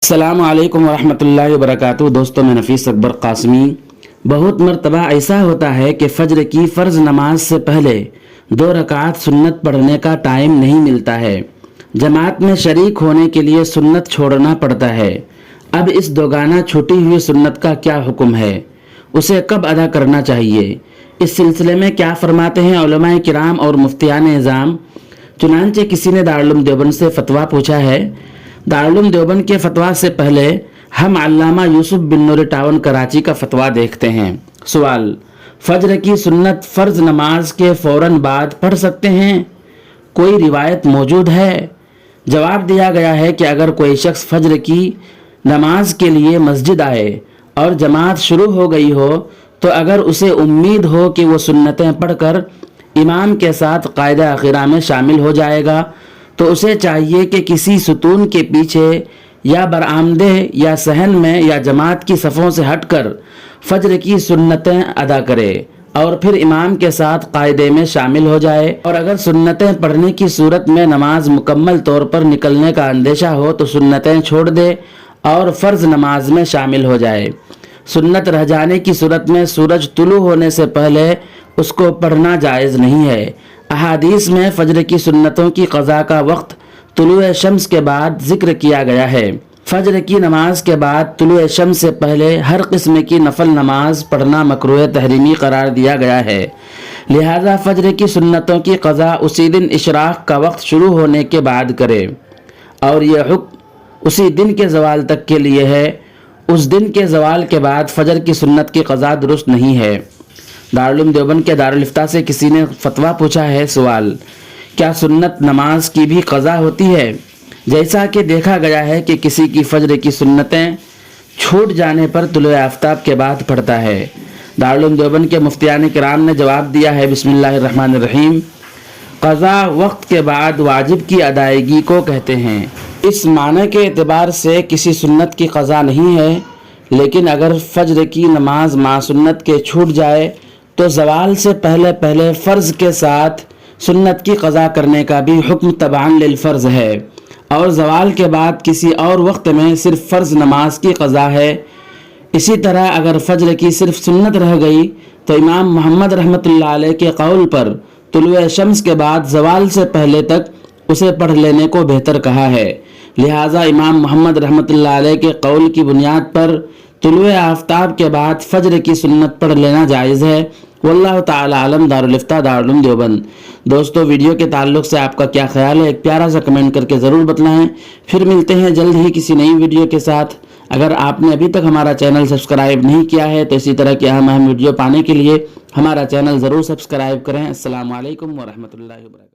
السلام علیکم ورحمۃ اللہ وبرکاتہ۔ دوستوں، میں نفیس اکبر قاسمی۔ بہت مرتبہ ایسا ہوتا ہے کہ فجر کی فرض نماز سے پہلے 2 رکعات سنت پڑھنے کا ٹائم نہیں ملتا ہے۔ جماعت میں شریک ہونے کے لیے سنت چھوڑنا پڑتا ہے۔ اب اس دوگانہ چھوٹی ہوئی سنت کا کیا حکم ہے؟ اسے کب ادا کرنا چاہیے؟ اس سلسلے میں کیا فرماتے ہیں علماء کرام اور مفتیان اعظام؟ چنانچہ کسی نے دارالعلوم دیوبند سے فتویٰ پوچھا ہے۔ دارالعلوم دیوبند کے فتویٰ سے پہلے ہم علامہ یوسف بن نور ٹاون کراچی کا فتویٰ دیکھتے ہیں۔ سوال: فجر کی سنت فرض نماز کے فوراً بعد پڑھ سکتے ہیں؟ کوئی روایت موجود ہے؟ جواب دیا گیا ہے کہ اگر کوئی شخص فجر کی نماز کے لیے مسجد آئے اور جماعت شروع ہو گئی ہو تو اگر اسے امید ہو کہ وہ سنتیں پڑھ کر امام کے ساتھ قاعدہ اخیرہ میں شامل ہو جائے گا تو اسے چاہیے کہ کسی ستون کے پیچھے یا برآمدہ یا صحن میں یا جماعت کی صفوں سے ہٹ کر فجر کی سنتیں ادا کرے اور پھر امام کے ساتھ قاعدے میں شامل ہو جائے، اور اگر سنتیں پڑھنے کی صورت میں نماز مکمل طور پر نکلنے کا اندیشہ ہو تو سنتیں چھوڑ دے اور فرض نماز میں شامل ہو جائے۔ سنت رہ جانے کی صورت میں سورج طلوع ہونے سے پہلے اس کو پڑھنا جائز نہیں ہے۔ احادیث میں فجر کی سنتوں کی قضا کا وقت طلوع شمس کے بعد ذکر کیا گیا ہے۔ فجر کی نماز کے بعد طلوع شمس سے پہلے ہر قسم کی نفل نماز پڑھنا مکروہ تحریمی قرار دیا گیا ہے، لہذا فجر کی سنتوں کی قضا اسی دن اشراق کا وقت شروع ہونے کے بعد کرے، اور یہ حکم اسی دن کے زوال تک کے لیے ہے۔ اس دن کے زوال کے بعد فجر کی سنت کی قضا درست نہیں ہے۔ دارالعلوم دیوبند کے دارالافتاء سے کسی نے فتویٰ پوچھا ہے۔ سوال: کیا سنت نماز کی بھی قضا ہوتی ہے؟ جیسا کہ دیکھا گیا ہے کہ کسی کی فجر کی سنتیں چھوٹ جانے پر طلوع آفتاب کے بعد پڑھتا ہے۔ دارالعلوم دیوبند کے مفتیان کرام نے جواب دیا ہے، بسم اللہ الرحمن الرحیم: قضا وقت کے بعد واجب کی ادائیگی کو کہتے ہیں۔ اس معنی کے اعتبار سے کسی سنت کی قضا نہیں ہے، لیکن اگر فجر کی نماز مع سنت کے چھوٹ جائے تو زوال سے پہلے فرض کے ساتھ سنت کی قضا کرنے کا بھی حکم تبعاً للفرض ہے، اور زوال کے بعد کسی اور وقت میں صرف فرض نماز کی قضا ہے۔ اسی طرح اگر فجر کی صرف سنت رہ گئی تو امام محمد رحمۃ اللہ علیہ کے قول پر طلوع شمس کے بعد زوال سے پہلے تک اسے پڑھ لینے کو بہتر کہا ہے، لہٰذا امام محمد رحمۃ اللہ علیہ کے قول کی بنیاد پر طلوع آفتاب کے بعد فجر کی سنت پڑھ لینا جائز ہے۔ واللہ تعالی عالم۔ دارالفتاء دارالعلوم دیوبند۔ دوستو، ویڈیو کے تعلق سے آپ کا کیا خیال ہے؟ ایک پیارا سا کمنٹ کر کے ضرور بتلائیں۔ پھر ملتے ہیں جلد ہی کسی نئی ویڈیو کے ساتھ۔ اگر آپ نے ابھی تک ہمارا چینل سبسکرائب نہیں کیا ہے تو اسی طرح کی اہم ویڈیو پانے کے لیے ہمارا چینل ضرور سبسکرائب کریں۔ السلام علیکم ورحمۃ اللہ وبرکاتہ۔